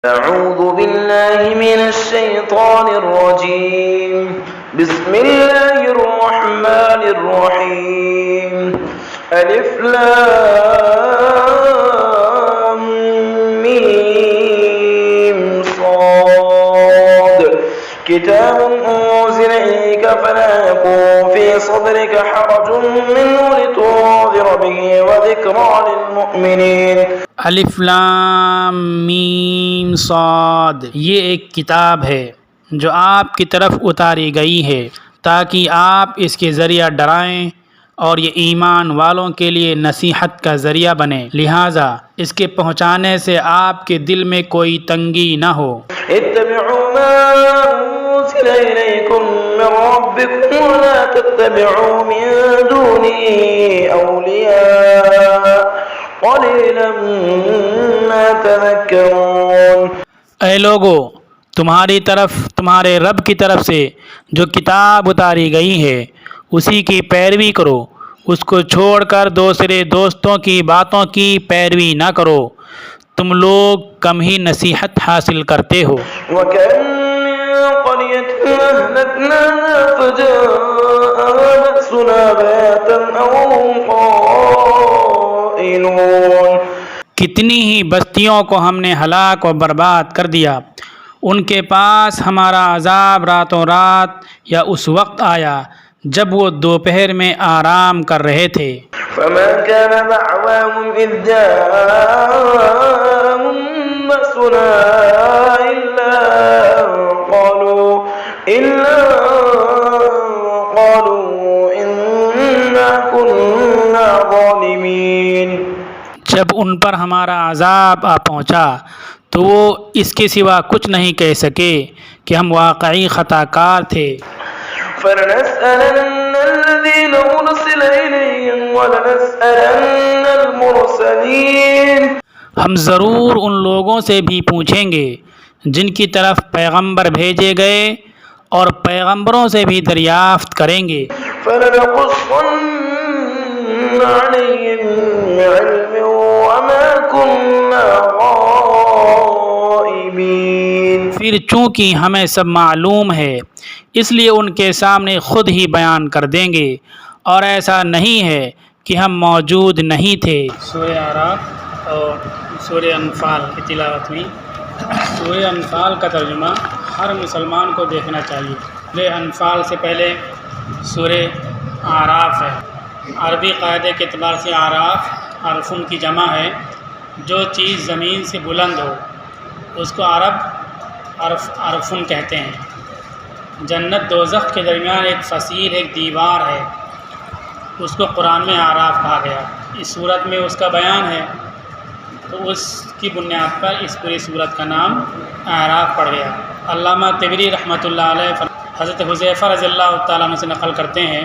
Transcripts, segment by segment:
أعوذ بالله من الشيطان الرجيم بسم الله الرحمن الرحيم ألف لام ميم صاد كتاب أنزل إليك فلا يكن في صدرك حرج منه لتنذر به وذكرى للمؤمنين الف لام میم صاد، یہ ایک کتاب ہے جو آپ کی طرف اتاری گئی ہے تاکہ آپ اس کے ذریعہ ڈرائیں اور یہ ایمان والوں کے لیے نصیحت کا ذریعہ بنے، لہٰذا اس کے پہنچانے سے آپ کے دل میں کوئی تنگی نہ ہو۔ اتبعوا ما أنزل إليكم من ربكم ولا تتبعوا من دونه أولياء قليلا ما تذكرون۔ اے لوگو، تمہاری طرف تمہارے رب کی طرف سے جو کتاب اتاری گئی ہے اسی کی پیروی کرو، اس کو چھوڑ کر دوسرے دوستوں کی باتوں کی پیروی نہ کرو، تم لوگ کم ہی نصیحت حاصل کرتے ہو۔ وَكَمْ مِنْ قَرْيَةٍ أَهْلَكْنَاهَا فَجَاءَهَا بَأْسُنَا بَيَاتًا أَوْ هُمْ قَائِلُونَ۔ کتنی ہی بستیوں کو ہم نے ہلاک و برباد کر دیا، ان کے پاس ہمارا عذاب راتوں رات یا اس وقت آیا جب وہ دوپہر میں آرام کر رہے تھے۔ فما كان دعواهم إذ جاءهم بأسنا إلا قالوا إنا كنا ظالمين۔ جب ان پر ہمارا عذاب آ پہنچا تو وہ اس کے سوا کچھ نہیں کہہ سکے کہ ہم واقعی خطا کار تھے۔ فلنسألن الذين أرسل إليهم ولنسألن المرسلين۔ ہم ضرور ان لوگوں سے بھی پوچھیں گے جن کی طرف پیغمبر بھیجے گئے اور پیغمبروں سے بھی دریافت کریں گے۔ فلنقصن عليهم بعلم وما كنا غائبين۔ پھر چونکہ ہمیں سب معلوم ہے اس لیے ان کے سامنے خود ہی بیان کر دیں گے، اور ایسا نہیں ہے کہ ہم موجود نہیں تھے۔ سورہ اعراف اور سورہ انفال کی تلاوت میں سورہ انفال کا ترجمہ ہر مسلمان کو دیکھنا چاہیے۔ سورہ انفال سے پہلے سورہ اعراف ہے۔ عربی قاعدے کے اعتبار سے اعراف عرفن کی جمع ہے، جو چیز زمین سے بلند ہو اس کو عرب عرفن کہتے ہیں۔ جنت دوزخ کے درمیان ایک فصیل ایک دیوار ہے، اس کو قرآن میں اعراف کہا گیا۔ اس صورت میں اس کا بیان ہے تو اس کی بنیاد پر اس پوری صورت کا نام اعراف پڑ گیا۔ علامہ طبری رحمۃ اللہ علیہ حضرت حذیفہ رضی اللہ تعالیٰ عنہ سے نقل کرتے ہیں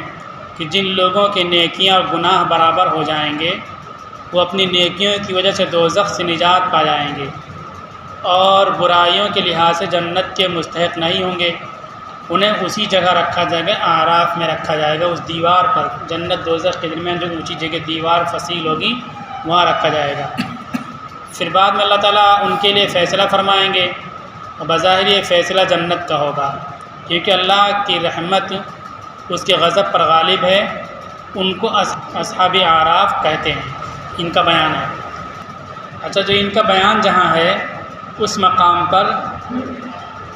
کہ جن لوگوں کے نیکیاں اور گناہ برابر ہو جائیں گے وہ اپنی نیکیوں کی وجہ سے دوزخ سے نجات پا جائیں گے، اور برائیوں کے لحاظ سے جنت کے مستحق نہیں ہوں گے، انہیں اسی جگہ رکھا جائے گا، اعراف میں رکھا جائے گا، اس دیوار پر جنت دوزخ کے درمیان جو اونچی جگہ دیوار فصیل ہوگی وہاں رکھا جائے گا۔ پھر بعد میں اللہ تعالیٰ ان کے لیے فیصلہ فرمائیں گے، اور بظاہر یہ فیصلہ جنت کا ہوگا، کیونکہ اللہ کی رحمت اس کے غضب پر غالب ہے۔ ان کو اصحاب اعراف کہتے ہیں، ان کا بیان ہے۔ اچھا، جو ان کا بیان جہاں ہے اس مقام پر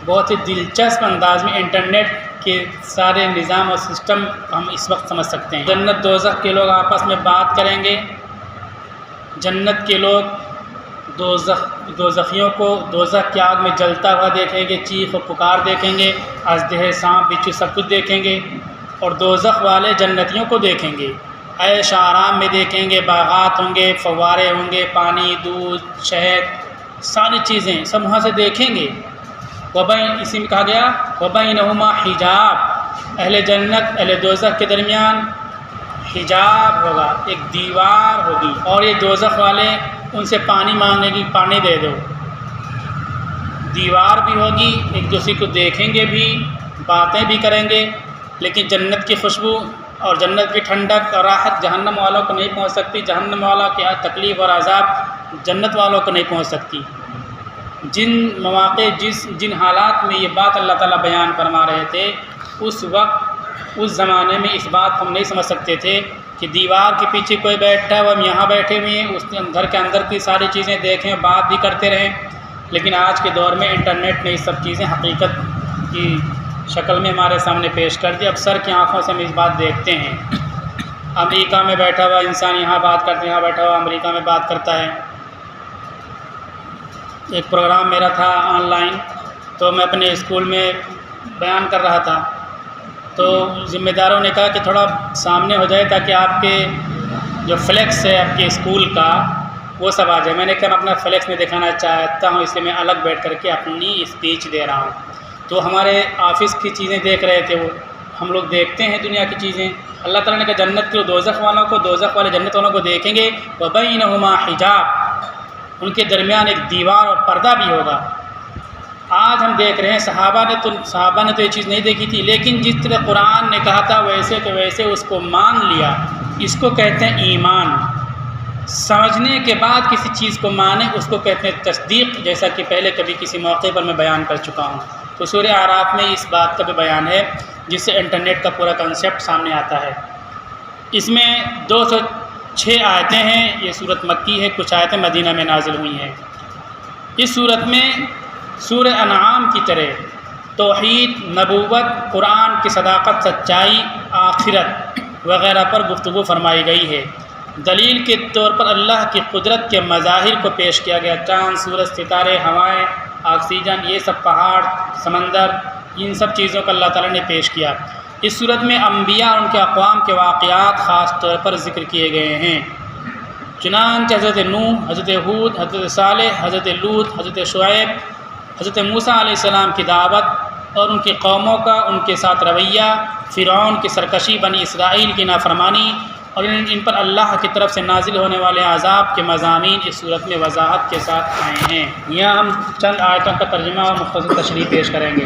بہت ہی دلچسپ انداز میں انٹرنیٹ کے سارے نظام اور سسٹم ہم اس وقت سمجھ سکتے ہیں۔ جنت دوزخ کے لوگ آپس میں بات کریں گے، جنت کے لوگ دوزخیوں کو دوزخ کی آگ میں جلتا ہوا دیکھیں گے، چیخ و پکار دیکھیں گے، اژدہے سانپ بچھو سب کچھ دیکھیں گے، اور دوزخ والے جنتیوں کو دیکھیں گے، عیش آرام میں دیکھیں گے، باغات ہوں گے، فوارے ہوں گے، پانی، دودھ، شہد، ساری چیزیں سب وہاں سے دیکھیں گے۔ اسی میں کہا گیا وَبَيْنَهُمَا حجاب، اہل جنت اہل دوزخ کے درمیان حجاب ہوگا، ایک دیوار ہوگی، اور یہ دوزخ والے ان سے پانی مانگیں گے، پانی دے دو۔ دیوار بھی ہوگی، ایک دوسرے کو دیکھیں گے بھی، باتیں بھی کریں گے، لیکن جنت کی خوشبو اور جنت کی ٹھنڈک اور راحت جہنم والوں کو نہیں پہنچ سکتی، جہنم والوں کی تکلیف اور عذاب جنت والوں کو نہیں پہنچ سکتی۔ جن مواقع جن حالات میں یہ بات اللہ تعالیٰ بیان فرما رہے تھے، اس وقت اس زمانے میں اس بات ہم نہیں سمجھ سکتے تھے کہ دیوار کے پیچھے کوئی بیٹھا ہے، وہ ہم یہاں بیٹھے ہوئے ہیں، اس گھر کے اندر کی ساری چیزیں دیکھیں، بات بھی کرتے رہیں۔ لیکن آج کے دور میں انٹرنیٹ نے یہ سب چیزیں حقیقت کی شکل میں ہمارے سامنے پیش کر دی۔ اب سر کی آنکھوں سے ہم اس بات دیکھتے ہیں۔ امریکہ میں بیٹھا ہوا انسان یہاں بات کرتے ہیں، یہاں بیٹھا ہوا امریکہ میں بات کرتا ہے۔ ایک پروگرام میرا تھا آن لائن، تو میں اپنے اسکول میں بیان کر رہا تھا، تو ذمہ داروں نے کہا کہ تھوڑا سامنے ہو جائے تاکہ آپ کے جو فلیکس ہے آپ کے اسکول کا وہ سب آ جائے۔ میں نے کہا میں اپنا فلیکس نہیں دکھانا چاہتا ہوں، اس لیے میں الگ بیٹھ کر کے اپنی اسپیچ دے رہا ہوں۔ تو ہمارے آفس کی چیزیں دیکھ رہے تھے، وہ ہم لوگ دیکھتے ہیں دنیا کی چیزیں۔ اللہ تعالیٰ نے کہا جنت کے دوزخ والوں کو، دوزخ والے جنت والوں کو دیکھیں گے، وَبَيْنَهُمَا حِجَاب، ان کے درمیان ایک دیوار اور پردہ بھی ہوگا۔ آج ہم دیکھ رہے ہیں صحابہ نے تو یہ چیز نہیں دیکھی تھی، لیکن جس طرح قرآن نے کہا تھا ویسے کہ ویسے اس کو مان لیا۔ اس کو کہتے ہیں ایمان۔ سمجھنے کے بعد کسی چیز کو مانے، اس کو کہتے ہیں تصدیق، جیسا کہ پہلے کبھی کسی موقع پر میں بیان کر چکا ہوں۔ تو سورہ اعراف میں اس بات کا بھی بیان ہے، جس سے انٹرنیٹ کا پورا کنسیپٹ سامنے آتا ہے۔ اس میں 206 آیتیں ہیں۔ یہ صورت مکی ہے، کچھ آیتیں مدینہ میں نازل ہوئی ہیں۔ اس صورت میں سورہ انعام کی طرح توحید، نبوت، قرآن کی صداقت، سچائی، آخرت وغیرہ پر گفتگو فرمائی گئی ہے۔ دلیل کے طور پر اللہ کی قدرت کے مظاہر کو پیش کیا گیا۔ چاند، سورج، ستارے، ہوائیں، آکسیجن، یہ سب پہاڑ، سمندر، ان سب چیزوں کو اللہ تعالیٰ نے پیش کیا۔ اس صورت میں انبیاء اور ان کے اقوام کے واقعات خاص طور پر ذکر کیے گئے ہیں۔ چنانچہ حضرت نوح، حضرت ہود، حضرت صالح، حضرت لوط، حضرت شعیب، حضرت موسیٰ علیہ السلام کی دعوت اور ان کی قوموں کا ان کے ساتھ رویہ، فرعون کی سرکشی، بنی اسرائیل کی نافرمانی اور ان پر اللہ کی طرف سے نازل ہونے والے عذاب کے مضامین اس صورت میں وضاحت کے ساتھ آئے ہیں۔ یہاں ہم چند آیتوں کا ترجمہ اور مختصر تشریح پیش کریں گے۔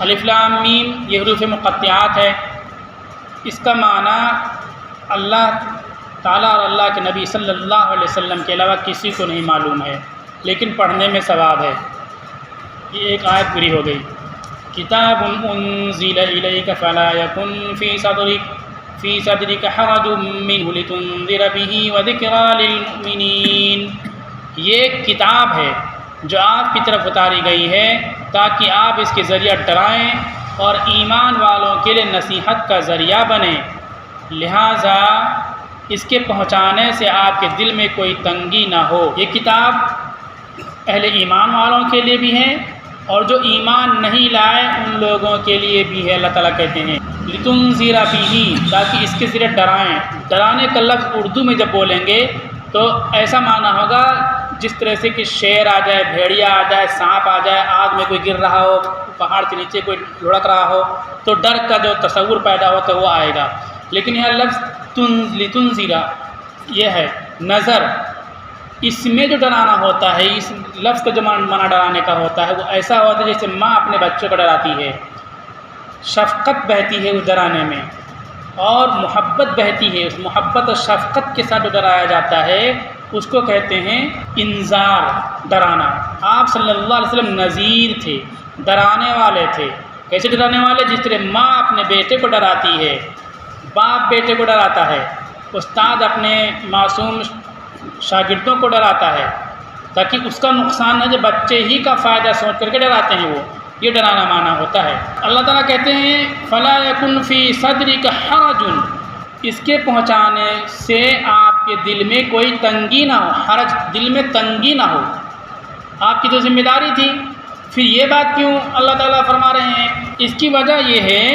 الف لام میم یہ حروف مقطعات ہے۔ اس کا معنی اللہ تعالیٰ اور اللہ کے نبی صلی اللہ علیہ وسلم کے علاوہ کسی کو نہیں معلوم ہے، لیکن پڑھنے میں ثواب ہے۔ یہ ایک آیت پوری ہو گئی۔ کتاب انزل الیک فلا یکن فی صدرک حرج منہ لتنذر بہ وذکری للمؤمنین۔ یہ ایک کتاب ہے جو آپ کی طرف اتاری گئی ہے تاکہ آپ اس کے ذریعہ ڈرائیں اور ایمان والوں کے لیے نصیحت کا ذریعہ بنیں، لہٰذا اس کے پہنچانے سے آپ کے دل میں کوئی تنگی نہ ہو۔ یہ کتاب اہل ایمان والوں کے لیے بھی ہے اور جو ایمان نہیں لائے ان لوگوں کے لیے بھی ہے۔ اللہ تعالیٰ کہتے ہیں لِتُنذِرَ بِهِ، تاکہ اس کے ذریعے ڈرائیں۔ ڈرانے کا لفظ اردو میں جب بولیں گے تو ایسا معنی ہوگا جس طرح سے کہ شیر آ جائے، بھیڑیا آ جائے، سانپ آ جائے، آگ میں کوئی گر رہا ہو، پہاڑ کے نیچے کوئی لڑک رہا ہو، تو ڈر کا جو تصور پیدا ہوتا ہے وہ آئے گا۔ لیکن یہ لفظ لِتُنذِرَ یہ ہے نظر، اس میں جو ڈرانا ہوتا ہے، اس لفظ کا جو معنی ڈرانے کا ہوتا ہے وہ ایسا ہوتا ہے جیسے ماں اپنے بچوں کو ڈراتی ہے، شفقت بہتی ہے اس ڈرانے میں اور محبت بہتی ہے۔ اس محبت اور شفقت کے ساتھ جو ڈرایا جاتا ہے اس کو کہتے ہیں انذار، ڈرانا۔ آپ صلی اللہ علیہ وسلم نذیر تھے، ڈرانے والے تھے۔ کیسے ڈرانے والے؟ جس طرح ماں اپنے بیٹے کو ڈراتی ہے، باپ بیٹے کو ڈراتا ہے، استاد اپنے معصوم شاگردوں کو ڈراتا ہے تاکہ اس کا نقصان نہ، جو بچے ہی کا فائدہ سوچ کر کے ڈراتے ہیں، وہ یہ ڈرانا معنی ہوتا ہے۔ اللہ تعالیٰ کہتے ہیں فلا یکن فی صدرک حرج، اس کے پہنچانے سے آپ کے دل میں کوئی تنگی نہ ہو، حرج دل میں تنگی نہ ہو، آپ کی تو ذمہ داری تھی۔ پھر یہ بات کیوں اللہ تعالیٰ فرما رہے ہیں؟ اس کی وجہ یہ ہے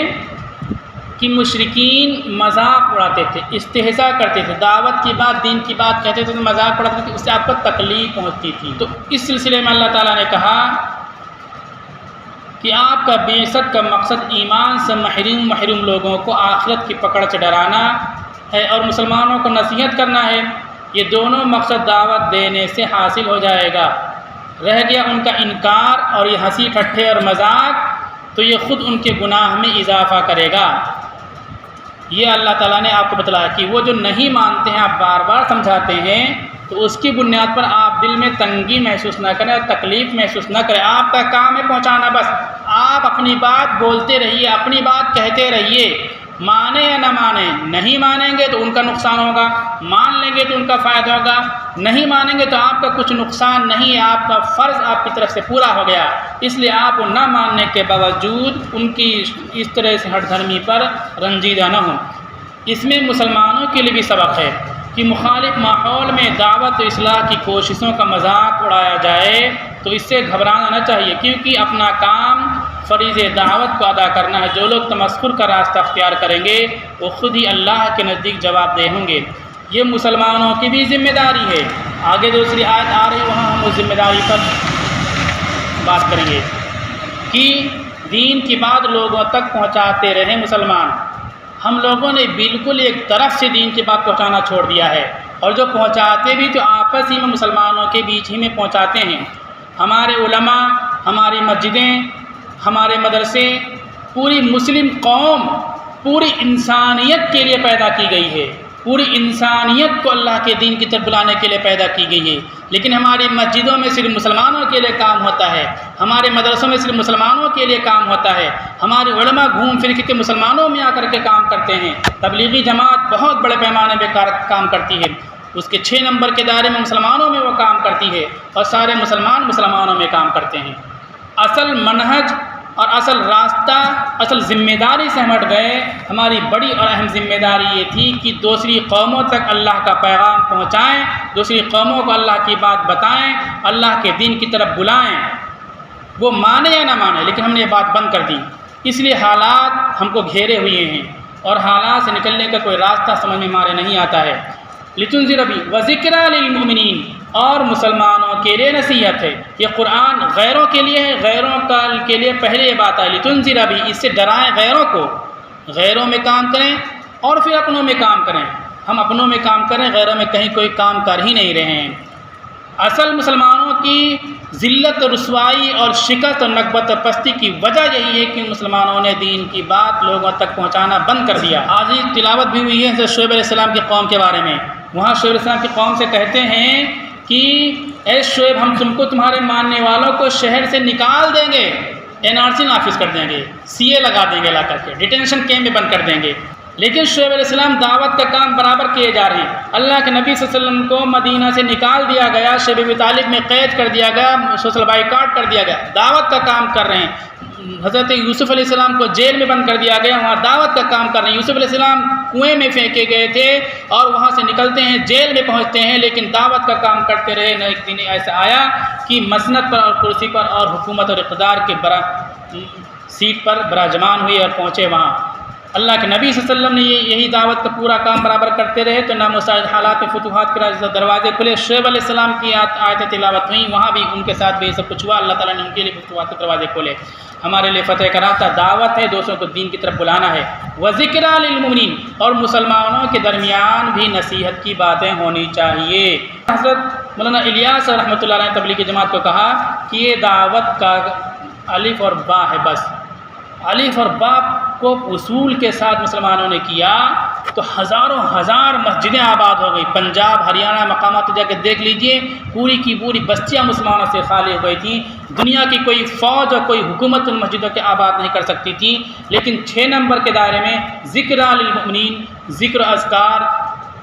کہ مشرکین مذاق اڑاتے تھے، استہزاء کرتے تھے، دعوت کی بات، دین کی بات کہتے تھے تو مذاق اڑاتے تھے، اس سے آپ کو تکلیف پہنچتی تھی۔ تو اس سلسلے میں اللہ تعالیٰ نے کہا کہ آپ کا بعثت کا مقصد ایمان سے محروم لوگوں کو آخرت کی پکڑ سے ڈرانا ہے اور مسلمانوں کو نصیحت کرنا ہے۔ یہ دونوں مقصد دعوت دینے سے حاصل ہو جائے گا۔ رہ گیا ان کا انکار اور یہ ہنسی ٹھٹھے اور مذاق، تو یہ خود ان کے گناہ میں اضافہ کرے گا۔ یہ اللہ تعالیٰ نے آپ کو بتلایا کہ وہ جو نہیں مانتے ہیں، آپ بار بار سمجھاتے ہیں تو اس کی بنیاد پر آپ دل میں تنگی محسوس نہ کریں اور تکلیف محسوس نہ کریں. آپ کا کام ہے پہنچانا بس. آپ اپنی بات بولتے رہیے، اپنی بات کہتے رہیے، مانیں یا نہ مانیں. نہیں مانیں گے تو ان کا نقصان ہوگا، مان لیں گے تو ان کا فائدہ ہوگا. نہیں مانیں گے تو آپ کا کچھ نقصان نہیں ہے، آپ کا فرض آپ کی طرف سے پورا ہو گیا. اس لیے آپ نہ ماننے کے باوجود ان کی اس طرح سے ہٹ دھرمی پر رنجیدہ نہ ہوں. اس میں مسلمانوں کے لیے بھی سبق ہے کہ مخالف ماحول میں دعوت و اصلاح کی کوششوں کا مذاق اڑایا جائے تو اس سے گھبرانا نہ چاہیے، کیونکہ اپنا کام فریض دعوت کو ادا کرنا ہے. جو لوگ تمسخر کا راستہ اختیار کریں گے وہ خود ہی اللہ کے نزدیک جواب دہ ہوں گے. یہ مسلمانوں کی بھی ذمہ داری ہے. آگے دوسری آیت آ رہی، وہاں ہم اس ذمہ داری پر بات کریں گے کہ دین کی بات لوگوں تک پہنچاتے رہیں مسلمان. ہم لوگوں نے بالکل ایک طرف سے دین کی بات پہنچانا چھوڑ دیا ہے، اور جو پہنچاتے بھی تو آپس ہی میں مسلمانوں کے بیچ ہی میں پہنچاتے ہیں. ہمارے علماء، ہماری مسجدیں، ہمارے مدرسے، پوری مسلم قوم پوری انسانیت کے لیے پیدا کی گئی ہے. پوری انسانیت کو اللہ کے دین کی طرف بلانے کے لیے پیدا کی گئی ہے. لیکن ہماری مسجدوں میں صرف مسلمانوں کے لیے کام ہوتا ہے، ہمارے مدرسوں میں صرف مسلمانوں کے لیے کام ہوتا ہے. ہمارے علماء گھوم پھر کے مسلمانوں میں آ کر کے کام کرتے ہیں. تبلیغی جماعت بہت بڑے پیمانے پہ کام کرتی ہے، اس کے 6 نمبر کے دائرے میں مسلمانوں میں وہ کام کرتی ہے، اور سارے مسلمانوں میں کام کرتے ہیں. اصل منہج اور اصل راستہ، اصل ذمہ داری سے ہم ہٹ گئے. ہماری بڑی اور اہم ذمہ داری یہ تھی کہ دوسری قوموں تک اللہ کا پیغام پہنچائیں، دوسری قوموں کو اللہ کی بات بتائیں، اللہ کے دین کی طرف بلائیں. وہ مانے یا نہ مانے، لیکن ہم نے یہ بات بند کر دی. اس لیے حالات ہم کو گھیرے ہوئے ہیں، اور حالات سے نکلنے کا کوئی راستہ سمجھ میں ہمارے نہیں آتا ہے. لتنذر بھی وذکریٰ للمؤمنین، اور مسلمانوں کے لیے نصیحت ہے. یہ قرآن غیروں کے لیے ہے، غیروں کے لیے پہلے یہ بات ہے لتنذر بھی، اس سے ڈرائیں غیروں کو. غیروں میں کام کریں اور پھر اپنوں میں کام کریں. ہم اپنوں میں کام کریں، غیروں میں کہیں کوئی کام کر ہی نہیں رہے ہیں. اصل مسلمانوں کی ذلت اور رسوائی اور شکست اور نکبت اور پستی کی وجہ یہی ہے کہ مسلمانوں نے دین کی بات لوگوں تک پہنچانا بند کر دیا. آج ہی تلاوت بھی ہوئی ہے حضرت شعیب علیہ السلام کی قوم کے بارے میں. وہاں شعیب علیہ السلام کی قوم سے کہتے ہیں کہ اے شعیب، ہم تم کو تمہارے ماننے والوں کو شہر سے نکال دیں گے، NRC نافذ کر دیں گے، CA لگا دیں گے، لا کر کے ڈیٹینشن کیمپ میں بند کر دیں گے. لیکن شعیب علیہ السلام دعوت کا کام برابر کیے جا رہے ہیں. اللہ کے نبی صلی اللہ علیہ وسلم کو مدینہ سے نکال دیا گیا، شیب ابی طالب میں قید کر دیا گیا، سوشل بائیکاٹ کر دیا گیا، دعوت کا کام کر رہے ہیں. حضرت یوسف علیہ السلام کو جیل میں بند کر دیا گیا، وہاں دعوت کا کام کر رہے ہیں. یوسف علیہ السلام کنویں میں پھینکے گئے تھے اور وہاں سے نکلتے ہیں جیل میں پہنچتے ہیں، لیکن دعوت کا کام کرتے رہے. نہ ایک دن ایسا آیا کہ مسند پر اور کرسی پر اور حکومت اور اقتدار کے سیٹ پر براجمان ہوئے اور پہنچے وہاں. اللہ کے نبی صلی اللہ علیہ وسلم نے یہی دعوت کا پورا کام برابر کرتے رہے تو نامستعد حالات میں فتوحات کے دروازے کھلے. شعیب علیہ السلام کی آیتیں تلاوت ہوئیں، وہاں بھی ان کے ساتھ بھی یہ سب کچھ ہوا. اللہ تعالیٰ نے ان کے لیے فتوحات کے دروازے کھولے. ہمارے لیے فتح کا راستہ دعوت ہے، دوسروں کو دین کی طرف بلانا ہے. وذکریٰ للمؤمنین، اور مسلمانوں کے درمیان بھی نصیحت کی باتیں ہونی چاہیے. حضرت مولانا الیاس رحمۃ اللہ علیہ تبلیغی جماعت کو کہا کہ یہ دعوت کا الف اور با ہے، بس الف اور با کو اصول کے ساتھ مسلمانوں نے کیا تو ہزاروں ہزار مسجدیں آباد ہو گئی. پنجاب، ہریانہ مقامات جا کے دیکھ لیجئے، پوری کی پوری بستیاں مسلمانوں سے خالی ہو گئی تھیں. دنیا کی کوئی فوج اور کوئی حکومت ان مسجدوں کے آباد نہیں کر سکتی تھی. لیکن 6 نمبر کے دائرے میں ذکریٰ للمؤمنین، ذکر، اذکار،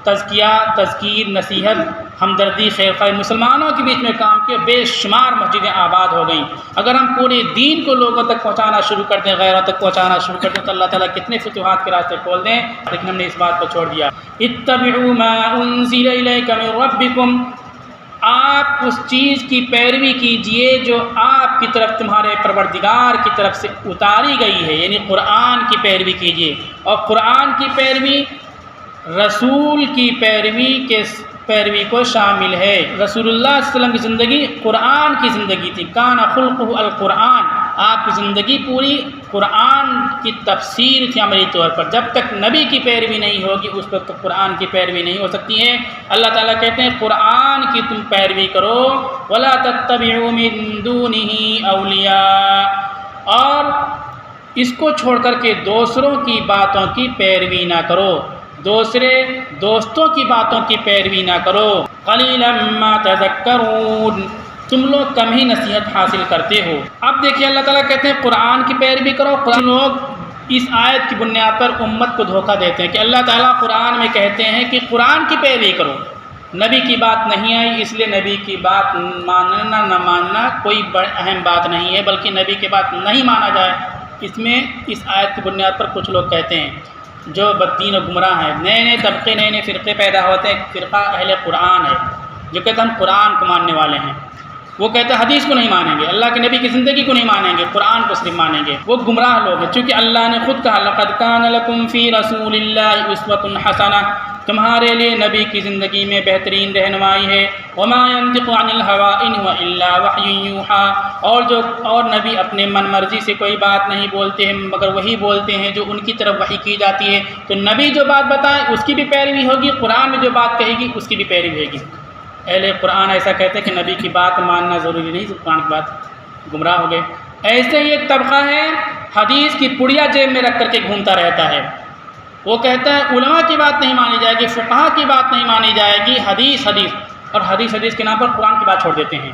تزکیہ، تذکیر، نصیحت، ہمدردی، خیرخواہی، مسلمانوں کے بیچ میں کام کیا. بے شمار مسجدیں آباد ہو گئیں. اگر ہم پورے دین کو لوگوں تک پہنچانا شروع کر دیں، غیروں تک پہنچانا شروع کر دیں تو اللہ تعالیٰ کتنے فتوحات کے راستے کھول دیں. لیکن ہم نے اس بات کو چھوڑ دیا. اتبعوا ما انزل الیک من ربکم، آپ اس چیز کی پیروی کیجئے جو آپ کی طرف تمہارے پروردگار کی طرف سے اتاری گئی ہے، یعنی قرآن کی پیروی کیجئے. اور قرآن کی پیروی رسول کی پیروی کو شامل ہے. رسول اللہ صلی اللہ علیہ وسلم کی زندگی قرآن کی زندگی تھی. کان خلقہ القرآن، آپ کی زندگی پوری قرآن کی تفسیر تھی عملی طور پر. جب تک نبی کی پیروی نہیں ہوگی اس وقت تک قرآن کی پیروی نہیں ہو سکتی ہے. اللہ تعالیٰ کہتے ہیں قرآن کی تم پیروی کرو. ولا تتبعوا من دونہ اولیاء، اور اس کو چھوڑ کر کے دوسروں کی باتوں کی پیروی نہ کرو، دوسرے دوستوں کی باتوں کی پیروی نہ کرو. قلیلا ما تذکرون، تم لوگ کم ہی نصیحت حاصل کرتے ہو۔ اب دیکھیے اللہ تعالیٰ کہتے ہیں قرآن کی پیروی کرو۔ لوگ اس آیت کی بنیاد پر امت کو دھوکہ دیتے ہیں کہ اللہ تعالیٰ قرآن میں کہتے ہیں کہ قرآن کی پیروی کرو، نبی کی بات نہیں آئی اس لیے نبی کی بات ماننا نہ ماننا کوئی اہم بات نہیں ہے، بلکہ نبی کی بات نہیں مانا جائے۔ اس میں اس آیت کی بنیاد پر کچھ لوگ کہتے ہیں جو بددین و گمراہ ہیں، نئے نئے طبقے نئے نئے فرقے پیدا ہوتے ہیں۔ فرقہ اہل قرآن ہے جو کہتے ہیں ہم قرآن کو ماننے والے ہیں، وہ کہتے ہیں حدیث کو نہیں مانیں گے، اللہ کے نبی کی زندگی کو نہیں مانیں گے، قرآن کو صرف مانیں گے۔ وہ گمراہ لوگ ہیں، چونکہ اللہ نے خود کہا لقد کان لکم فی رسول اللہ اسوۃ حسنہ، تمہارے لیے نبی کی زندگی میں بہترین رہنمائی ہے۔ وما ينطق عن الهوى ان هو الا وحی یوحى، اور نبی اپنے من مرضی سے کوئی بات نہیں بولتے ہیں مگر وہی بولتے ہیں جو ان کی طرف وحی کی جاتی ہے۔ تو نبی جو بات بتائے اس کی بھی پیروی ہوگی، قرآن میں جو بات کہے گی اس کی بھی پیروی ہوگی۔ اہل قرآن ایسا کہتے ہیں کہ نبی کی بات ماننا ضروری نہیں، قرآن کی بات، گمراہ ہو گئے۔ ایسے ہی ایک طبقہ ہے حدیث کی پڑیا جیب میں رکھ کر کے گھومتا رہتا ہے، وہ کہتا ہے علماء کی بات نہیں مانی جائے گی، فقہا کی بات نہیں مانی جائے گی، حدیث اور حدیث کے نام پر قرآن کی بات چھوڑ دیتے ہیں،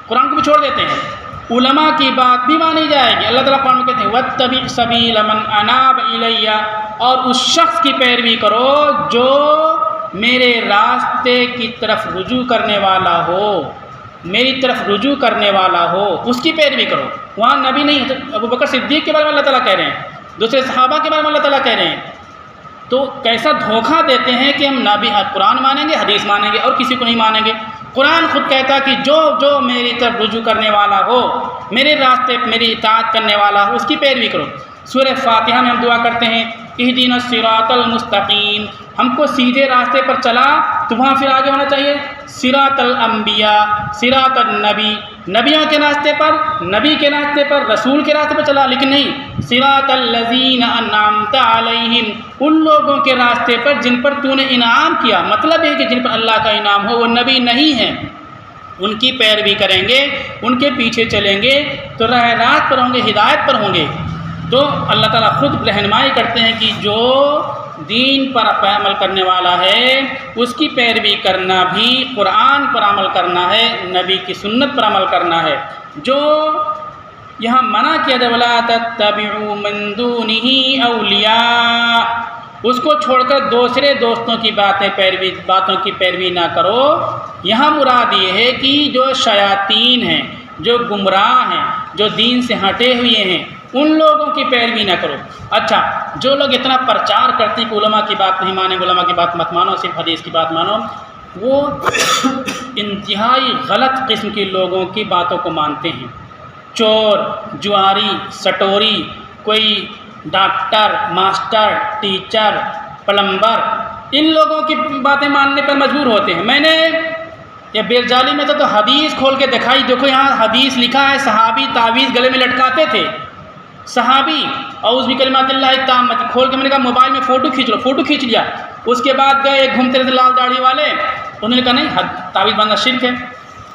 قرآن کو بھی چھوڑ دیتے ہیں، علماء کی بات بھی مانی جائے گی۔ اللہ تعالیٰ قرآن میں کہتے ہیں وَاتَّبِعْ سَبِيلَ مَنْ أَنَابَ إِلَيَّ، اور اس شخص کی پیروی کرو جو میرے راستے کی طرف رجوع کرنے والا ہو، میری طرف رجوع کرنے والا ہو، اس کی پیروی کرو۔ وہاں نبی نہیں ہے، ابو بکر صدیق کے بارے میں اللہ تعالیٰ کہہ رہے ہیں، دوسرے صحابہ کے بارے میں اللہ تعالیٰ کہہ رہے ہیں۔ تو کیسا دھوکہ دیتے ہیں کہ ہم نبی قرآن مانیں گے، حدیث مانیں گے اور کسی کو نہیں مانیں گے۔ قرآن خود کہتا ہے کہ جو میری طرف رجوع کرنے والا ہو، میرے راستے میری اطاعت کرنے والا ہو، اس کی پیروی کرو۔ سورہ فاتحہ میں ہم دعا کرتے ہیں اہدنا الصراط المستقیم، ہم کو سیدھے راستے پر چلا، تو وہاں پھر آگے ہونا چاہیے صراط الانبیاء، صراط النبی، نبیوں کے راستے پر، نبی کے راستے پر، رسول کے راستے پر چلا، لیکن نہیں صراط الذین انعمت علیہم، ان لوگوں کے راستے پر جن پر تو نے انعام کیا، مطلب ہے کہ جن پر اللہ کا انعام ہو، وہ نبی نہیں ہیں، ان کی پیروی کریں گے، ان کے پیچھے چلیں گے تو راہ راست پر ہوں گے، ہدایت پر ہوں گے۔ تو اللہ تعالیٰ خود رہنمائی کرتے ہیں کہ جو دین پر عمل کرنے والا ہے اس کی پیروی کرنا بھی قرآن پر عمل کرنا ہے، نبی کی سنت پر عمل کرنا ہے۔ جو یہاں منع کیا جائے وَلَا تَتَّبِعُوا مِن دُونِهِ أَوْلِيَاءَ، اس کو چھوڑ کر دوسرے دوستوں کی باتوں کی پیروی نہ کرو۔ یہاں مراد یہ ہے کہ جو شیاطین ہیں، جو گمراہ ہیں، جو دین سے ہٹے ہوئے ہیں، ان لوگوں کی پیروی نہ کرو۔ اچھا، جو لوگ اتنا پرچار کرتے ہیں کہ علماء کی بات نہیں مانیں، علماء کی بات مت مانو، صرف حدیث کی بات مانو، وہ انتہائی غلط قسم کے لوگوں کی باتوں کو مانتے ہیں۔ چور، جواری، سٹوری، کوئی ڈاکٹر، ماسٹر، ٹیچر، پلمبر، ان لوگوں کی باتیں ماننے پر مجبور ہوتے ہیں۔ میں نے یہ بیرجالی میں تو حدیث کھول کے دکھائی، دیکھو یہاں حدیث لکھا ہے صحابی تعویذ گلے میں لٹکاتے تھے، صحابی اعوذ بکلمات اللہ التامۃ، کھول کے میں نے کہا موبائل میں فوٹو کھینچ لو، فوٹو کھینچ لیا۔ اس کے بعد گئے ایک گھومتے رہتے لال داڑھی والے، انہوں نے کہا نہیں تعویذ باندھنا شرک ہے،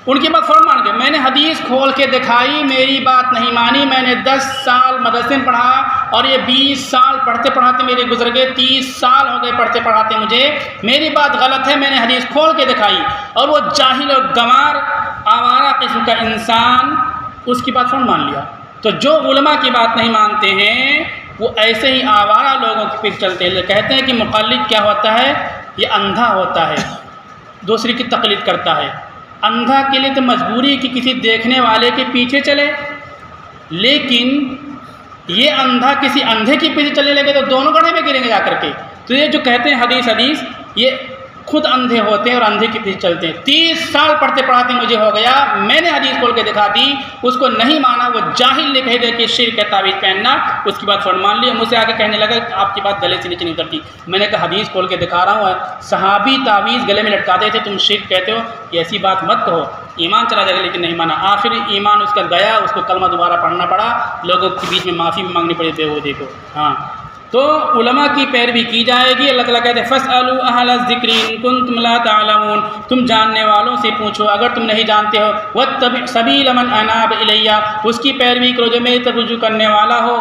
ان کی بات فوراً مان گئے۔ میں نے حدیث کھول کے دکھائی، میری بات نہیں مانی، میں نے 10 سال مدرسے میں پڑھا اور یہ 20 سال پڑھتے پڑھاتے میرے گزر گئے، 30 سال ہو گئے پڑھتے پڑھاتے مجھے، میری بات غلط ہے، میں نے حدیث کھول کے دکھائی، اور وہ جاہل اور گنوار آوارہ قسم کا انسان اس کی بات فوراً مان لیا۔ تو جو علماء کی بات نہیں مانتے ہیں وہ ایسے ہی آوارہ لوگوں کے پیچھے چلتے ہیں۔ کہتے ہیں کہ مقلد کیا ہوتا ہے؟ یہ اندھا ہوتا ہے، دوسری کی تقلید کرتا ہے۔ اندھا کے لیے تو مجبوری کہ کسی دیکھنے والے کے پیچھے چلے، لیکن یہ اندھا کسی اندھے کے پیچھے چلنے لگے تو دونوں گڑھے میں گریں گے جا کر کے۔ تو یہ جو کہتے ہیں حدیث، یہ خود اندھے ہوتے ہیں اور اندھے کے پیچھے چلتے ہیں۔ 30 سال پڑھتے پڑھاتے مجھے ہو گیا، میں نے حدیث کھول کے دکھا دی، اس کو نہیں مانا، وہ جاہل نے کہہ دیا کہ شرک ہے تعویذ پہننا، اس کی بات فوراً مان لی۔ مجھ سے آگے کہنے لگا کہ آپ کی بات گلے سے نیچے نہیں اترتی۔ میں نے کہا حدیث کھول کے دکھا رہا ہوں، صحابی تعویذ گلے میں لٹکاتے تھے، تم شرک کہتے ہو، یہ ایسی بات مت کہو، ایمان چلا جائے گا، لیکن نہیں مانا۔ آخر ایمان اس کا گیا، اس کو کلمہ دوبارہ پڑھنا پڑا، لوگوں کے بیچ میں معافی بھی مانگنی پڑی، بے کو۔ ہاں، تو علماء کی پیروی کی جائے گی۔ اللہ تعالیٰ کہتے ہیں فَاسْأَلُوا أَهْلَ الذِّكْرِ إِن كُنتُمْ لَا تَعْلَمُونَ، تم جاننے والوں سے پوچھو اگر تم نہیں جانتے ہو۔ وَاتَّبِعْ سَبِيلَ مَنْ أَنَابَ إِلَيَّ، اس کی پیروی کرو جو میری طرف رجوع کرنے والا ہو۔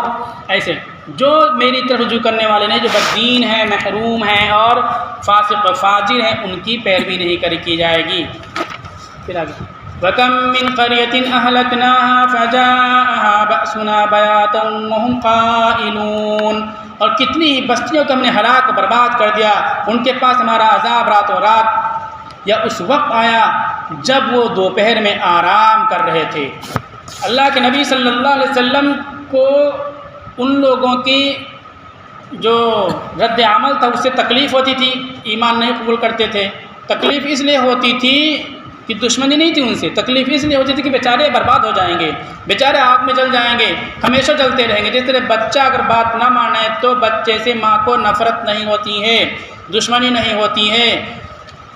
ایسے جو میری طرف رجوع کرنے والے نہیں، جو بددین ہیں، محروم ہیں اور فاسق و فاجر ہیں ان کی پیروی نہیں کی جائے گی۔ پھر آگے وَكَم مِّن قَرْيَةٍ أَهْلَكْنَاهَا فَجَاءَهَا بَأْسُنَا بَيَاتًا وَهُمْ قَائِلُونَ، اور کتنی ہی بستیوں کو ہم نے ہلاک برباد کر دیا، ان کے پاس ہمارا عذاب راتوں رات یا اس وقت آیا جب وہ دوپہر میں آرام کر رہے تھے۔ اللہ کے نبی صلی اللہ علیہ وسلم کو ان لوگوں کی جو رد عمل تھا اس سے تکلیف ہوتی تھی، ایمان نہیں قبول کرتے تھے۔ تکلیف اس لیے ہوتی تھی کہ دشمنی نہیں تھی ان سے، تکلیف اس لیے ہوتی تھی کہ بیچارے برباد ہو جائیں گے، بیچارے آگ میں جل جائیں گے، ہمیشہ جلتے رہیں گے۔ جس طرح بچہ اگر بات نہ مانے تو بچے سے ماں کو نفرت نہیں ہوتی ہے، دشمنی نہیں ہوتی ہے،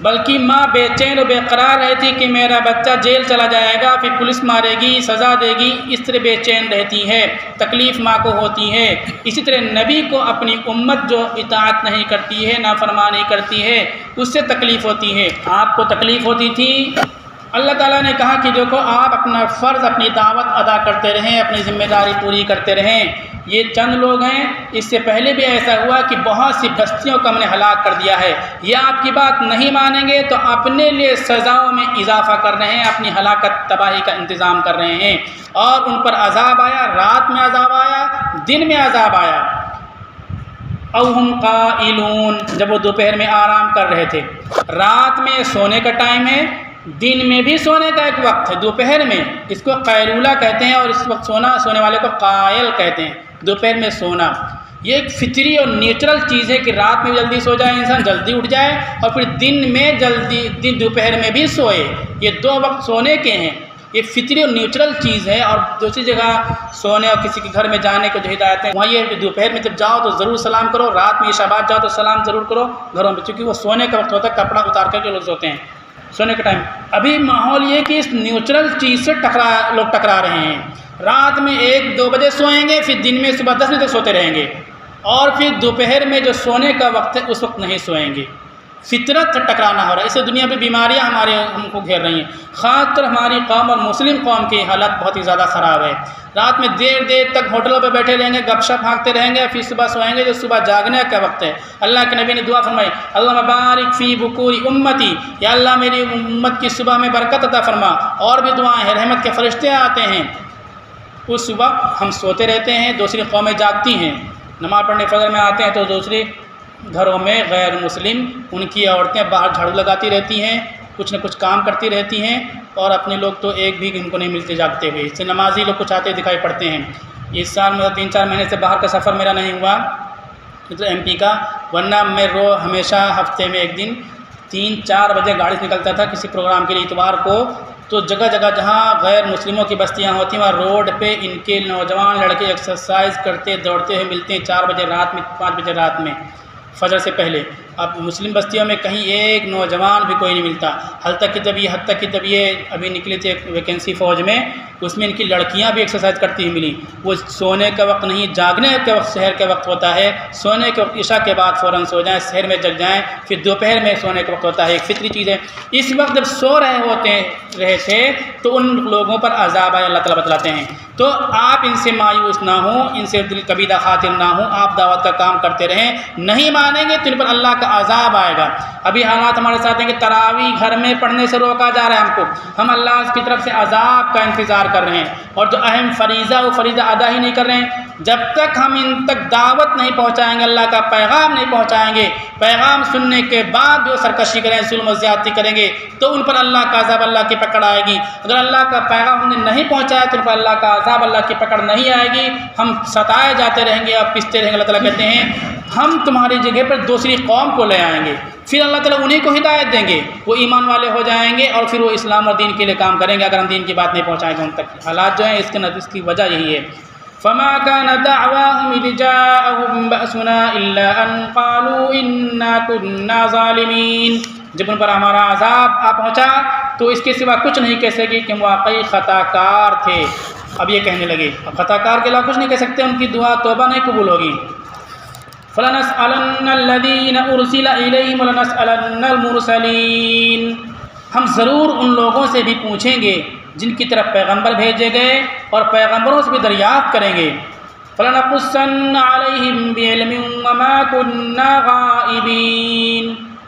بلکہ ماں بے چین و بے قرار رہتی کہ میرا بچہ جیل چلا جائے گا، پھر پولیس مارے گی، سزا دے گی، اس طرح بے چین رہتی ہے، تکلیف ماں کو ہوتی ہے۔ اسی طرح نبی کو اپنی امت جو اطاعت نہیں کرتی ہے، نافرمانی کرتی ہے، اس سے تکلیف ہوتی ہے۔ آپ کو تکلیف ہوتی تھی، اللہ تعالیٰ نے کہا کہ دیکھو آپ اپنا فرض، اپنی دعوت ادا کرتے رہیں، اپنی ذمہ داری پوری کرتے رہیں۔ یہ چند لوگ ہیں، اس سے پہلے بھی ایسا ہوا کہ بہت سی بستیوں کو ہم نے ہلاک کر دیا ہے۔ یہ آپ کی بات نہیں مانیں گے تو اپنے لیے سزاؤں میں اضافہ کر رہے ہیں، اپنی ہلاکت تباہی کا انتظام کر رہے ہیں۔ اور ان پر عذاب آیا، رات میں عذاب آیا، دن میں عذاب آیا۔ او ہم قائلون، جب وہ دوپہر میں آرام کر رہے تھے۔ رات میں سونے کا ٹائم ہے، دن میں بھی سونے کا ایک وقت ہے، دوپہر میں اس کو قیلولہ کہتے ہیں، اور اس وقت سونے والے کو قائل کہتے ہیں، دوپہر میں سونا۔ یہ ایک فطری اور نیچرل چیز ہے کہ رات میں جلدی سو جائے انسان، جلدی اٹھ جائے، اور پھر دن میں دوپہر میں بھی سوئے۔ یہ دو وقت سونے کے ہیں، یہ فطری اور نیچرل چیز ہے۔ اور دوسری جگہ سونے اور کسی کے گھر میں جانے کو جو ہدایت ہے وہاں یہ ہے کہ دوپہر میں جب جاؤ تو ضرور سلام کرو، رات میں عشاء بعد جاؤ تو سلام ضرور کرو گھروں میں، چونکہ وہ سونے کا وقت ہوتا ہے، کپڑا اتار کر کے لوگ سوتے ہیں سونے کا ٹائم۔ ابھی ماحول یہ کہ اس نیچرل چیز سے لوگ ٹکرا رہے ہیں۔ رات میں 1-2 بجے سوئیں گے، پھر دن میں صبح 10 بجے تک سوتے رہیں گے، اور پھر دوپہر میں جو سونے کا وقت ہے اس وقت نہیں سوئیں گے۔ فطرت سے ٹکرانا ہو رہا ہے، اس سے دنیا پہ بیماریاں ہم کو گھیر رہی ہیں۔ خاص طور ہماری قوم اور مسلم قوم کی حالت بہت ہی زیادہ خراب ہے۔ رات میں دیر تک ہوٹلوں پہ بیٹھے رہیں گے، گپ شپ ہانکتے رہیں گے، پھر صبح سوئیں گے جو صبح جاگنے کا وقت ہے۔ اللہ کے نبی نے دعا فرمائی، اللہ بارک فی بکوری امتی، یا اللہ میری امت کی صبح میں برکت عطا فرما۔ اور بھی دعائیں ہیں، رحمت کے فرشتے آتے ہیں۔ اس وقت ہم سوتے رہتے ہیں، دوسری قومیں جاگتی ہیں، نماز پڑھنے فجر میں آتے ہیں تو دوسری گھروں میں غیر مسلم ان کی عورتیں باہر جھاڑو لگاتی رہتی ہیں، کچھ نہ کچھ کام کرتی رہتی ہیں، اور اپنے لوگ تو ایک بھی ان کو نہیں ملتے جاگتے ہوئے۔ اس سے نمازی لوگ کچھ آتے دکھائی پڑتے ہیں۔ اس سال میں 3-4 مہینے سے باہر کا سفر میرا نہیں ہوا تو MP کا، ورنہ میں ہمیشہ ہفتے میں ایک دن 3-4 بجے گاڑی سے نکلتا تھا کسی پروگرام کے لیے اتوار کو، تو جگہ جگہ جہاں غیر مسلموں کی بستیاں ہوتی ہیں وہاں روڈ پہ ان کے نوجوان لڑکے ایکسرسائز کرتے دوڑتے ہوئے ملتے ہیں 4 بجے رات میں، 5 بجے رات میں فجر سے پہلے۔ اب مسلم بستیوں میں کہیں ایک نوجوان بھی کوئی نہیں ملتا۔ حتیٰ کہ جب یہ ابھی نکلی تھی ویکینسی فوج میں، اس میں ان کی لڑکیاں بھی ایکسرسائز کرتی ہوئی ملی۔ وہ سونے کا وقت نہیں، جاگنے کے وقت سحر کے وقت ہوتا ہے، سونے کے وقت عشاء کے بعد فوراً سو جائیں، سحر میں جگ جائیں، پھر دوپہر میں سونے کا وقت ہوتا ہے، ایک فطری چیز ہے۔ اس وقت جب سو رہے تھے تو ان لوگوں پر عذاب آئے، اللہ تعالیٰ بتلاتے ہیں۔ تو آپ ان سے مایوس نہ ہوں، ان سے دل کبیدہ خاطر نہ ہوں، آپ دعوت کا کام کرتے رہیں، نہیں مانیں گے تو ان پر اللہ کا عذاب آئے گا۔ ابھی حالات ہمارے ساتھ ہیں کہ تراویح گھر میں پڑھنے سے روکا جا رہا ہے ہم کو، ہم اللہ کی طرف سے عذاب کا انتظار کر رہے ہیں، اور جو اہم فریضہ وہ فریضہ ادا ہی نہیں کر رہے ہیں۔ جب تک ہم ان تک دعوت نہیں پہنچائیں گے، اللہ کا پیغام نہیں پہنچائیں گے، پیغام سننے کے بعد جو سرکشی کریں، ظلم و زیادتی کریں گے تو ان پر اللہ کا عذاب، اللہ کی پکڑ آئے گی۔ اگر اللہ کا پیغام ہم نے نہیں پہنچایا تو ان پر اللہ کا عذاب، اللہ کی پکڑ نہیں آئے گی، ہم ستائے جاتے رہیں گے اور پستے رہیں گے۔ اللہ تعالیٰ کہتے ہیں ہم تمہاری جگہ پر دوسری قوم کو لے آئیں گے، پھر اللہ تعالیٰ انہیں کو ہدایت دیں گے، وہ ایمان والے ہو جائیں گے، اور پھر وہ اسلام اور دین کے لیے کام کریں گے اگر ہم دین کی بات نہیں پہنچائیں گے ان تک۔ حالات جو ہیں اس کی وجہ یہی ہے۔ فما كان دعواهم إذ جاءهم بأسنا إلا أن قالوا إنا كنا ظالمين، جب ان پر ہمارا عذاب آ پہنچا تو اس کے سوا کچھ نہیں کہہ سکے کہ ہم واقعی خطا کار تھے۔ اب یہ کہنے لگے، اب خطا کار کے علاوہ کچھ نہیں کہہ سکتے، ان کی دعا توبہ نہیں قبول ہوگی۔ فَلَنَسْأَلَنَّ الَّذِينَ أُرْسِلَ إِلَيْهِمْ وَلَنَسْأَلَنَّ الْمُرْسَلِينَ، ہم ضرور ان لوگوں سے بھی پوچھیں گے جن کی طرف پیغمبر بھیجے گئے، اور پیغمبروں سے بھی دریافت کریں گے۔ فَلَنَقُصَّنَّ عَلَيْهِمْ بِعِلْمٍ وَمَا كُنَّا غَائِبِينَ،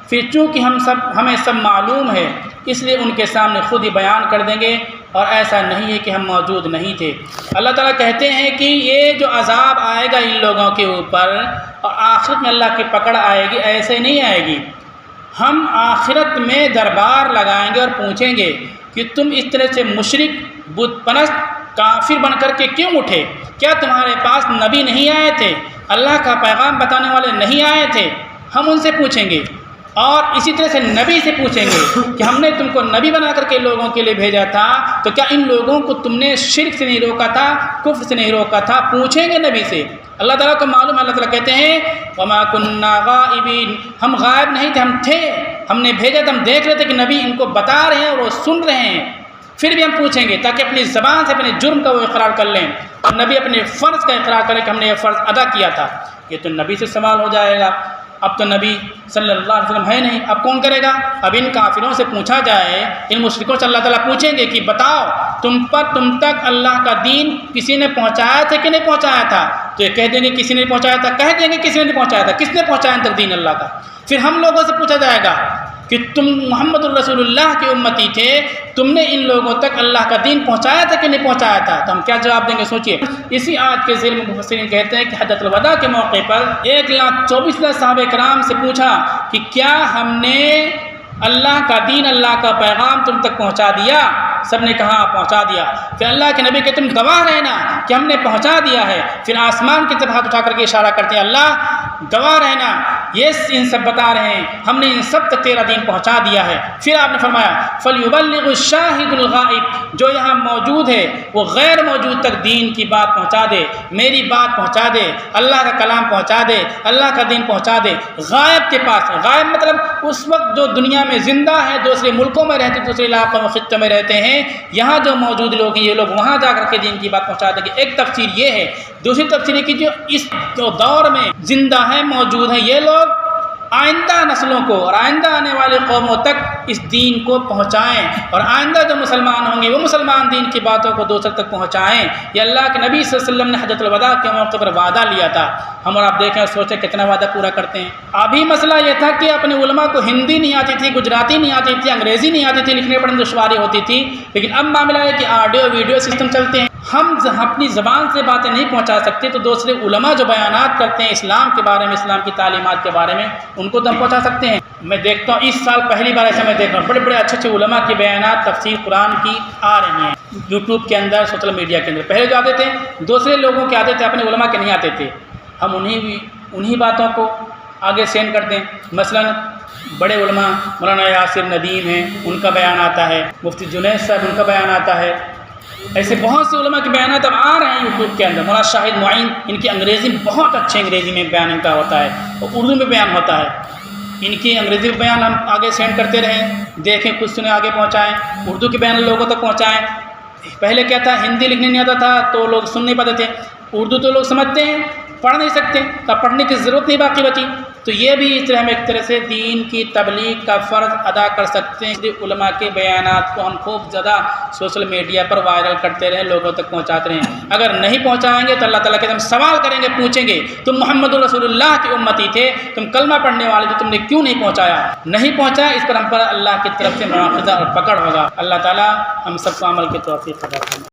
پھر چونکہ ہمیں سب معلوم ہے اس لیے ان کے سامنے خود ہی بیان کر دیں گے، اور ایسا نہیں ہے کہ ہم موجود نہیں تھے۔ اللہ تعالیٰ کہتے ہیں کہ یہ جو عذاب آئے گا ان لوگوں کے اوپر اور آخرت میں اللہ کی پکڑ آئے گی، ایسے نہیں آئے گی۔ ہم آخرت میں دربار لگائیں گے اور پوچھیں گے کہ تم اس طرح سے مشرک، بت پرست، کافر بن کر کے کیوں اٹھے؟ کیا تمہارے پاس نبی نہیں آئے تھے؟ اللہ کا پیغام بتانے والے نہیں آئے تھے؟ ہم ان سے پوچھیں گے، اور اسی طرح سے نبی سے پوچھیں گے کہ ہم نے تم کو نبی بنا کر کے لوگوں کے لیے بھیجا تھا، تو کیا ان لوگوں کو تم نے شرک سے نہیں روکا تھا، کفر سے نہیں روکا تھا؟ پوچھیں گے نبی سے۔ اللہ تعالیٰ کو معلوم ہے، اللہ تعالیٰ کہتے ہیں وَمَا كُنَّا غَائِبِينَ، ہم غائب نہیں تھے، ہم تھے، ہم نے بھیجا تھا، ہم دیکھ رہے تھے کہ نبی ان کو بتا رہے ہیں اور وہ سن رہے ہیں، پھر بھی ہم پوچھیں گے تاکہ اپنی زبان سے اپنے جرم کا وہ اقرار کر لیں، اور نبی اپنے فرض کا اقرار کرے کہ ہم نے یہ فرض ادا کیا تھا۔ یہ تو نبی سے سوال ہو جائے گا، اب تو نبی صلی اللہ علیہ وسلم ہے نہیں، اب کون کرے گا؟ اب ان کافروں سے پوچھا جائے، ان مشرکوں سے اللہ تعالیٰ پوچھیں گے کہ بتاؤ تم تک اللہ کا دین کسی نے پہنچایا تھا کہ نہیں پہنچایا تھا؟ تو یہ کہہ دیں گے کسی نے پہنچایا تھا، کہہ دیں گے کسی نے نہیں پہنچایا تھا۔ کس نے پہنچایا ان تک دین اللہ کا؟ پھر ہم لوگوں سے پوچھا جائے گا کہ تم محمد الرسول اللہ کے امتی تھے، تم نے ان لوگوں تک اللہ کا دین پہنچایا تھا کہ نہیں پہنچایا تھا؟ تو ہم کیا جواب دیں گے؟ سوچئے۔ اسی آیت کے ذیل میں مفسرین کہتے ہیں کہ حجۃ الوداع کے موقع پر 1,24,000 صحابہ کرام سے پوچھا کہ کیا ہم نے اللہ کا دین، اللہ کا پیغام تم تک پہنچا دیا؟ سب نے کہا پہنچا دیا۔ پھر اللہ کے نبی کہ تم گواہ رہنا کہ ہم نے پہنچا دیا ہے۔ پھر آسمان کی طرف ہاتھ اٹھا کر کے اشارہ کرتے ہیں، اللہ گواہ رہنا، یہ ان سب بتا رہے ہیں ہم نے ان سب تک تیرا دین پہنچا دیا ہے۔ پھر آپ نے فرمایا فَلْيُبَلِّغُ الشَّاهِدُ الْغَائِبُ، جو یہاں موجود ہے وہ غیر موجود تک دین کی بات پہنچا دے، میری بات پہنچا دے، اللہ کا کلام پہنچا دے، اللہ کا دین پہنچا دے۔ غائب کے پاس، غائب مطلب اس وقت جو دنیا میں زندہ ہے، دوسرے ملکوں میں رہتے، دوسرے علاقوں میں، خطوں میں رہتے ہیں، یہاں جو موجود لوگ ہیں یہ لوگ وہاں جا کر کے دین کی بات پہنچا دیں گے۔ ایک تفسیر یہ ہے۔ دوسری تفسیر یہ کہ جو اس دور میں زندہ ہیں، موجود ہیں، یہ لوگ آئندہ نسلوں کو اور آئندہ آنے والے قوموں تک اس دین کو پہنچائیں، اور آئندہ جو مسلمان ہوں گے وہ مسلمان دین کی باتوں کو دوسروں تک پہنچائیں۔ یہ اللہ کے نبی صلی اللہ علیہ وسلم نے حجۃ الوداع کے موقع پر وعدہ لیا تھا۔ ہم اور آپ دیکھیں اور سوچیں کتنا وعدہ پورا کرتے ہیں۔ ابھی مسئلہ یہ تھا کہ اپنے علماء کو ہندی نہیں آتی تھی، گجراتی نہیں آتی تھی، انگریزی نہیں آتی تھی، لکھنے پڑھنے دشواری ہوتی تھی، لیکن اب معاملہ ہے کہ آڈیو ویڈیو سسٹم چلتے ہیں۔ ہم اپنی زبان سے باتیں نہیں پہنچا سکتے تو دوسرے علماء جو بیانات کرتے ہیں اسلام کے بارے میں، اسلام کی تعلیمات کے بارے میں، ان کو تو ہم پہنچا سکتے ہیں۔ میں دیکھتا ہوں اس سال پہلی بار ایسا میں دیکھ رہا ہوں، بڑے بڑے اچھے اچھے علماء کی بیانات تفسیر قرآن کی آ رہی ہیں یوٹیوب کے اندر، سوشل میڈیا کے اندر۔ پہلے جو آتے تھے دوسرے لوگوں کے آتے تھے، اپنے علماء کے نہیں آتے تھے۔ ہم انہی باتوں کو آگے سینڈ کرتے ہیں۔ مثلا بڑے علماء مولانا یاسر ندیم ہیں، ان کا بیان آتا ہے، مفتی جنید صاحب ان کا بیان آتا ہے، ایسے بہت سے علماء کے بیانات اب آ رہے ہیں یوٹیوب کے اندر۔ مولانا شاہد معین، ان کی انگریزی بہت اچھے انگریزی میں بیان ان کا ہوتا ہے، اور اردو میں بیان ہوتا ہے۔ ان کی انگریزی میں بیان ہم آگے سینڈ کرتے رہیں، دیکھیں کچھ سنیں، آگے پہنچائیں، اردو کے بیان لوگوں تک پہنچائیں۔ پہلے کیا تھا، ہندی لکھنے نہیں آتا تھا تو لوگ سن نہیں پاتے تھے، اردو تو لوگ سمجھتے ہیں، پڑھ نہیں سکتے، تو پڑھنے کی ضرورت نہیں باقی بچی۔ تو یہ بھی اس طرح ہم ایک طرح سے دین کی تبلیغ کا فرض ادا کر سکتے ہیں۔ علماء کے بیانات کو ہم خوب زیادہ سوشل میڈیا پر وائرل کرتے رہیں، لوگوں تک پہنچاتے رہیں۔ اگر نہیں پہنچائیں گے تو اللہ تعالیٰ کے ہم سوال کریں گے، پوچھیں گے تم محمد الرسول اللہ کے امتی تھے، تم کلمہ پڑھنے والے تھے، تم نے کیوں نہیں پہنچایا؟ نہیں پہنچایا، اس پر ہم پر اللہ کی طرف سے مواخذہ اور پکڑ ہوگا۔ اللہ تعالیٰ ہم سب کو عمل کی توفیق عطا فرمائے۔